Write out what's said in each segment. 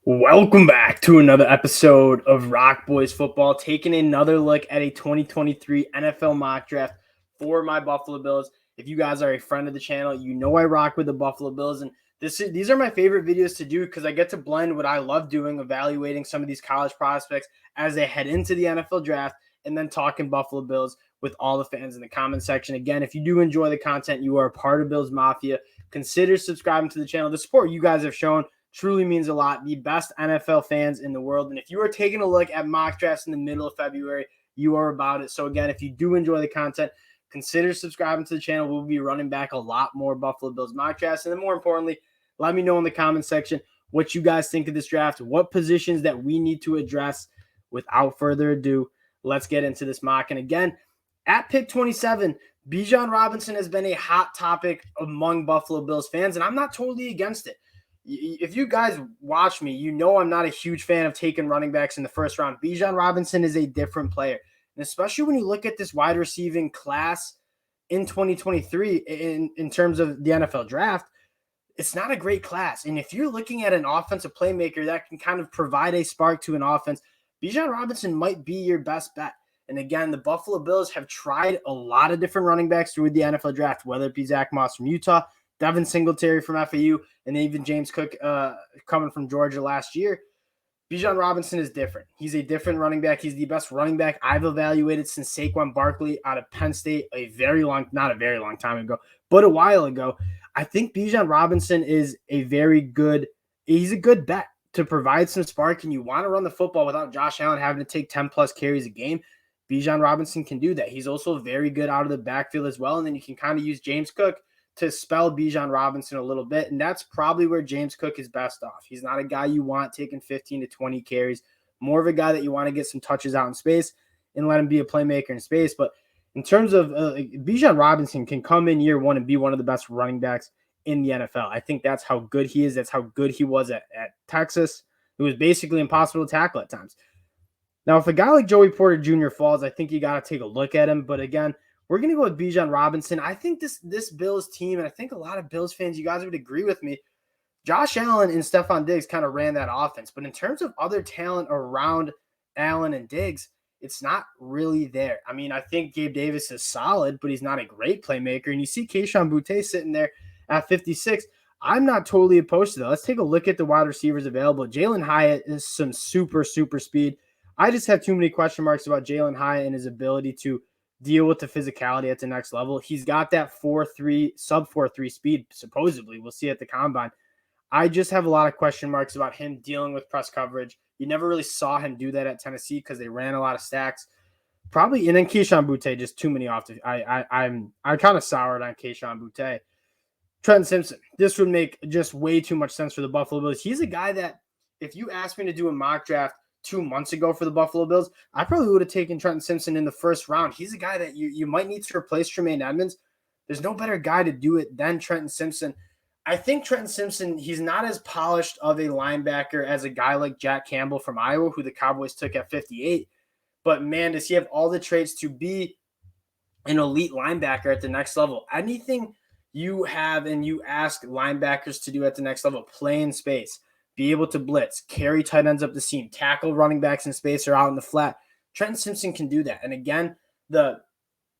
Welcome back to another episode of ROC Boys Football, taking another look at a 2023 NFL mock draft for my Buffalo Bills. If you guys are a friend of the channel, you know I rock with the Buffalo Bills, and these are my favorite videos to do because I get to blend what I love doing, evaluating some of these college prospects as they head into the NFL draft, and then talking Buffalo Bills with all the fans in the comment section. Again, if you do enjoy the content, you are a part of Bills Mafia, consider subscribing to the channel. The support you guys have shown truly means a lot. The best NFL fans in the world. And if you are taking a look at mock drafts in the middle of February, you are about it. So again, if you do enjoy the content, consider subscribing to the channel. We'll be running back a lot more Buffalo Bills mock drafts. And then more importantly, let me know in the comment section what you guys think of this draft, what positions that we need to address. Without further ado, let's get into this mock. And again, at pick 27, Bijan Robinson has been a hot topic among Buffalo Bills fans, and I'm not totally against it. If you guys watch me, you know I'm not a huge fan of taking running backs in the first round. Bijan Robinson is a different player. And especially when you look at this wide receiving class in 2023 in terms of the NFL draft, it's not a great class. And if you're looking at an offensive playmaker that can kind of provide a spark to an offense, Bijan Robinson might be your best bet. And again, the Buffalo Bills have tried a lot of different running backs through the NFL draft, whether it be Zach Moss from Utah, Devin Singletary from FAU, and even James Cook coming from Georgia last year. Bijan Robinson is different. He's a different running back. He's the best running back I've evaluated since Saquon Barkley out of Penn State not a very long time ago, but a while ago. I think Bijan Robinson is he's a good bet to provide some spark, and you want to run the football without Josh Allen having to take 10-plus carries a game. Bijan Robinson can do that. He's also very good out of the backfield as well, and then you can kind of use James Cook to spell Bijan Robinson a little bit, and that's probably where James Cook is best off. He's not a guy you want taking 15 to 20 carries, more of a guy that you want to get some touches out in space and let him be a playmaker in space. But in terms of Bijan Robinson can come in year one and be one of the best running backs in the NFL. I think that's how good he is. That's how good he was at Texas. It was basically impossible to tackle at times. Now, if a guy like Joey Porter Jr. falls, I think you got to take a look at him. But again, we're going to go with Bijan Robinson. I think this Bills team, and I think a lot of Bills fans, you guys would agree with me, Josh Allen and Stephon Diggs kind of ran that offense. But in terms of other talent around Allen and Diggs, it's not really there. I mean, I think Gabe Davis is solid, but he's not a great playmaker. And you see Kayshon Boutte sitting there at 56. I'm not totally opposed to that. Let's take a look at the wide receivers available. Jalen Hyatt is some super speed. I just have too many question marks about Jalen Hyatt and his ability to deal with the physicality at the next level. He's got that 4.3, sub 4.3 speed, supposedly. We'll see at the combine. I just have a lot of question marks about him dealing with press coverage. You never really saw him do that at Tennessee because they ran a lot of stacks. Probably, and then Kayshon Boutte, just too many off. I'm kind of soured on Kayshon Boutte. Trenton Simpson, this would make just way too much sense for the Buffalo Bills. He's a guy that, if you asked me to do a mock draft 2 months ago for the Buffalo Bills, I probably would have taken Trenton Simpson in the first round. He's a guy that you might need to replace Tremaine Edmunds. There's no better guy to do it than Trenton Simpson. I think Trenton Simpson, he's not as polished of a linebacker as a guy like Jack Campbell from Iowa, who the Cowboys took at 58. But man, does he have all the traits to be an elite linebacker at the next level. Anything you have and you ask linebackers to do at the next level, play in space, be able to blitz, carry tight ends up the seam, tackle running backs in space or out in the flat. Trenton Simpson can do that. And again, the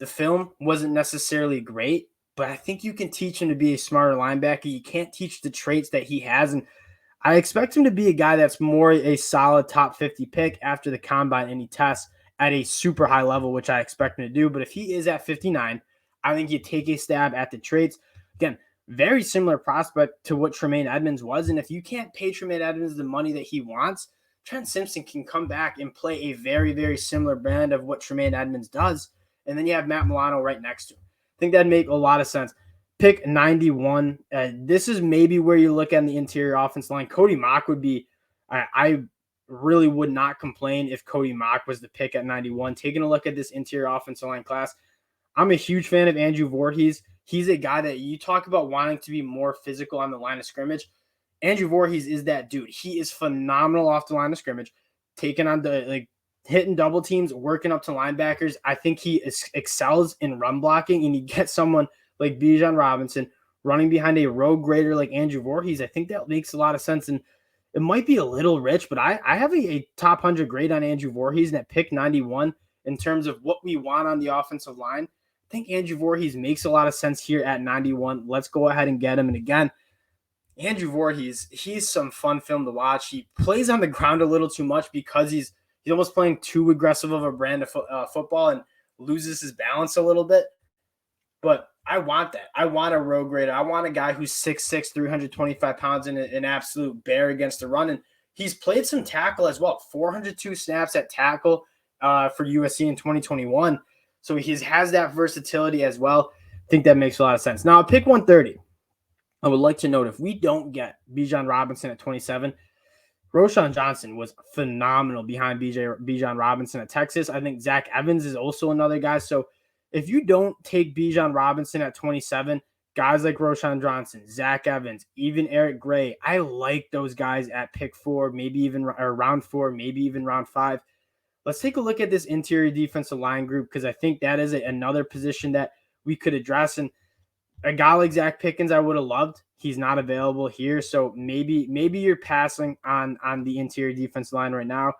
film wasn't necessarily great, but I think you can teach him to be a smarter linebacker. You can't teach the traits that he has. And I expect him to be a guy that's more a solid top 50 pick after the combine and he tests at a super high level, which I expect him to do. But if he is at 59, I think you take a stab at the traits. Again, very similar prospect to what Tremaine Edmunds was. And if you can't pay Tremaine Edmunds the money that he wants, Trent Simpson can come back and play a very, very similar brand of what Tremaine Edmunds does. And then you have Matt Milano right next to him. I think that'd make a lot of sense. Pick 91. This is maybe where you look at the interior offense line. Cody Mock would be, I really would not complain if Cody Mock was the pick at 91. Taking a look at this interior offensive line class, I'm a huge fan of Andrew Voorhees. He's a guy that you talk about wanting to be more physical on the line of scrimmage. Andrew Voorhees is that dude. He is phenomenal off the line of scrimmage, taking on hitting double teams, working up to linebackers. I think he excels in run blocking, and you get someone like Bijan Robinson running behind a rogue grader like Andrew Voorhees. I think that makes a lot of sense. And it might be a little rich, but I have a top 100 grade on Andrew Voorhees, and at pick 91 in terms of what we want on the offensive line. I think Andrew Voorhees makes a lot of sense here at 91. Let's go ahead and get him. And again, Andrew Voorhees, he's some fun film to watch. He plays on the ground a little too much because he's almost playing too aggressive of a brand of football and loses his balance a little bit. But I want that. I want a road grader. I want a guy who's 6'6", 325 pounds and an absolute bear against the run. And he's played some tackle as well. 402 snaps at tackle for USC in 2021. So he has that versatility as well. I think that makes a lot of sense. Now, pick 130. I would like to note, if we don't get Bijan Robinson at 27, Roschon Johnson was phenomenal behind Bijan Robinson at Texas. I think Zach Evans is also another guy. So if you don't take Bijan Robinson at 27, guys like Roschon Johnson, Zach Evans, even Eric Gray, I like those guys at pick 4, maybe even round 4, maybe even round 5. Let's take a look at this interior defensive line group, because I think that is another position that we could address. And a guy like Zach Pickens, I would have loved. He's not available here, so maybe you're passing on the interior defense line right now.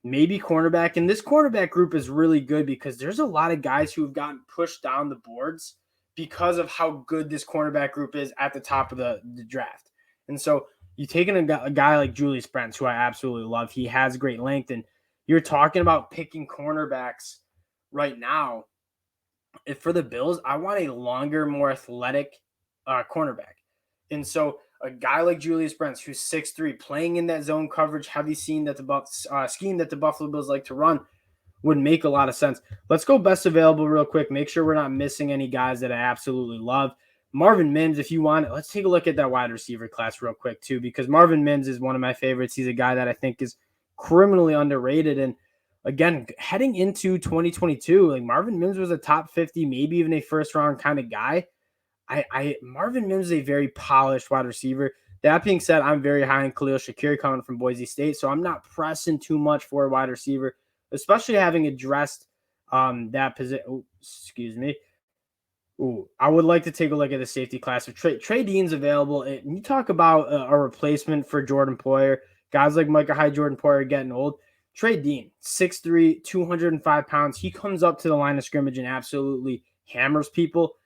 Maybe cornerback, and this cornerback group is really good because there's a lot of guys who have gotten pushed down the boards because of how good this cornerback group is at the top of the draft. And so you taking a guy like Julius Brents, who I absolutely love. He has great length, and you're talking about picking cornerbacks right now. If for the Bills, I want a longer, more athletic cornerback. And so a guy like Julius Brents, who's 6'3", playing in that zone coverage, heavy scheme that the Buffalo Bills like to run, would make a lot of sense. Let's go best available real quick. Make sure we're not missing any guys that I absolutely love. Marvin Mims, if you want it, let's take a look at that wide receiver class real quick too, because Marvin Mims is one of my favorites. He's a guy that I think is criminally underrated. And again, heading into 2022, like Marvin Mims was a top 50, maybe even a first round kind of guy. Marvin Mims is a very polished wide receiver. That being said, I'm very high on Khalil Shakir coming from Boise State, so I'm not pressing too much for a wide receiver, especially having addressed that position. Oh, excuse me. Ooh, I would like to take a look at the safety class. If Trey Dean's available, and you talk about a replacement for Jordan Poyer, guys like Micah Hyde, Jordan Poyer getting old. Trey Dean, 6'3", 205 pounds. He comes up to the line of scrimmage and absolutely hammers people.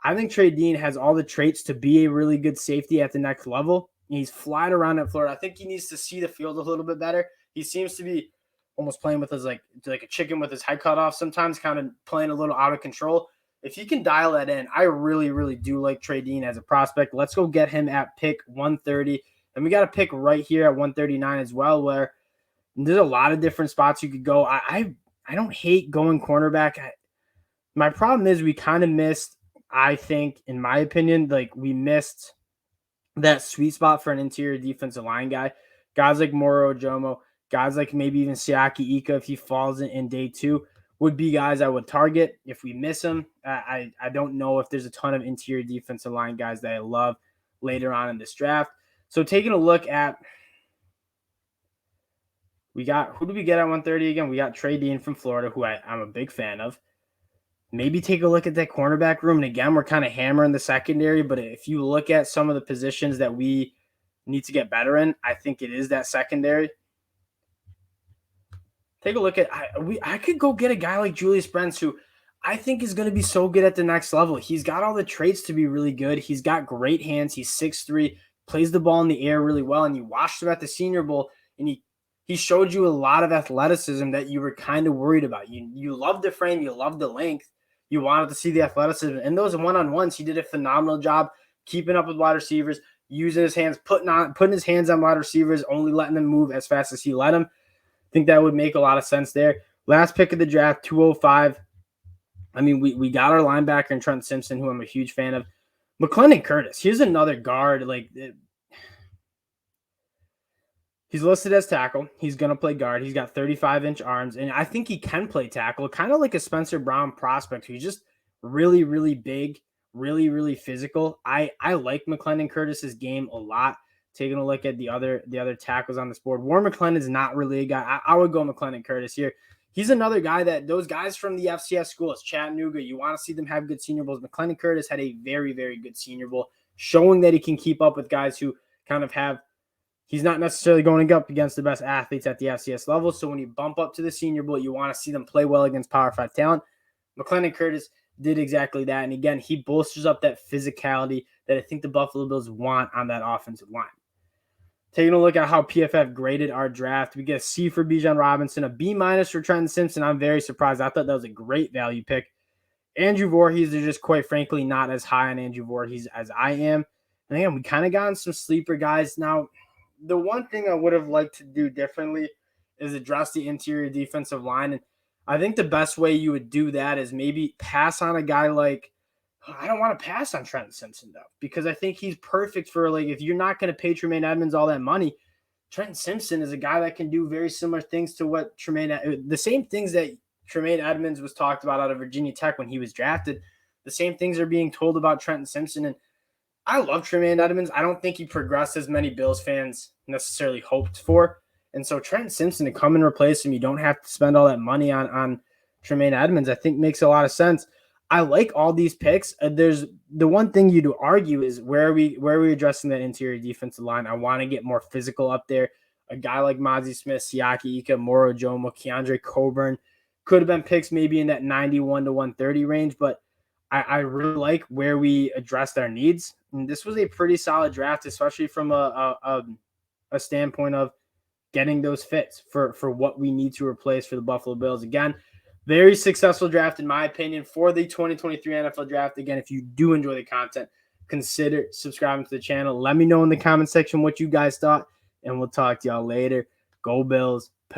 I think Trey Dean has all the traits to be a really good safety at the next level. He's flying around at Florida. I think he needs to see the field a little bit better. He seems to be almost playing with his like a chicken with his head cut off sometimes, kind of playing a little out of control. If he can dial that in, I really, really do like Trey Dean as a prospect. Let's go get him at pick 130. And we got a pick right here at 139 as well, where there's a lot of different spots you could go. I don't hate going cornerback. My problem is we kind of missed, I think, in my opinion, like we missed that sweet spot for an interior defensive line guy. Guys like Moro Ojomo, guys like maybe even Siaki Ika, if he falls in day 2, would be guys I would target. If we miss him, I don't know if there's a ton of interior defensive line guys that I love later on in this draft. So taking a look at, who do we get at 130 again? We got Trey Dean from Florida, who I'm a big fan of. Maybe take a look at that cornerback room. And again, we're kind of hammering the secondary, but if you look at some of the positions that we need to get better in, I think it is that secondary. Take a look at, I could go get a guy like Julius Brents, who I think is going to be so good at the next level. He's got all the traits to be really good. He's got great hands. He's 6'3", plays the ball in the air really well. And you watched him at the Senior Bowl, and he showed you a lot of athleticism that you were kind of worried about. You loved the frame. You loved the length. You wanted to see the athleticism. And those one-on-ones, he did a phenomenal job keeping up with wide receivers, using his hands, putting his hands on wide receivers, only letting them move as fast as he let them. I think that would make a lot of sense there. Last pick of the draft, 205. I mean, we got our linebacker in Trent Simpson, who I'm a huge fan of. McClendon Curtis, here's another guard. He's listed as tackle. He's going to play guard. He's got 35-inch arms, and I think he can play tackle, kind of like a Spencer Brown prospect who's just really, really big, really, really physical. I like McClendon Curtis's game a lot. Taking a look at the other tackles on this board, Warren McClendon is not really a guy. I would go McClendon Curtis here. He's another guy that those guys from the FCS schools, Chattanooga, you want to see them have good Senior Bowls. McClendon Curtis had a very, very good Senior Bowl, showing that he can keep up with guys who kind of have He's not necessarily going up against the best athletes at the FCS level. So when you bump up to the Senior Bowl, you want to see them play well against Power 5 talent. McClendon Curtis did exactly that. And again, he bolsters up that physicality that I think the Buffalo Bills want on that offensive line. Taking a look at how PFF graded our draft, we get a C for Bijan Robinson, a B- for Trenton Simpson. I'm very surprised. I thought that was a great value pick. Andrew Voorhees is just quite frankly not as high on Andrew Voorhees as I am. And again, we kind of got some sleeper guys. Now, the one thing I would have liked to do differently is address the interior defensive line. And I think the best way you would do that is maybe pass on a guy like, I don't want to pass on Trenton Simpson, though, because I think he's perfect for, like, if you're not going to pay Tremaine Edmunds all that money, Trenton Simpson is a guy that can do very similar things to what the same things that Tremaine Edmunds was talked about out of Virginia Tech when he was drafted. The same things are being told about Trenton Simpson. And I love Tremaine Edmunds. I don't think he progressed as many Bills fans necessarily hoped for. And so Trenton Simpson to come and replace him, you don't have to spend all that money on Tremaine Edmunds, I think makes a lot of sense. I like all these picks. There's the one thing you'd argue is where are we addressing that interior defensive line? I want to get more physical up there. A guy like Mozzie Smith, Siaki Ika, Moro Jomo, Keandre Coburn could have been picks maybe in that 91 to 130 range, but I really like where we addressed our needs. And this was a pretty solid draft, especially from a standpoint of getting those fits for what we need to replace for the Buffalo Bills. Again, very successful draft, in my opinion, for the 2023 NFL draft. Again, if you do enjoy the content, consider subscribing to the channel. Let me know in the comment section what you guys thought, and we'll talk to y'all later. Go Bills.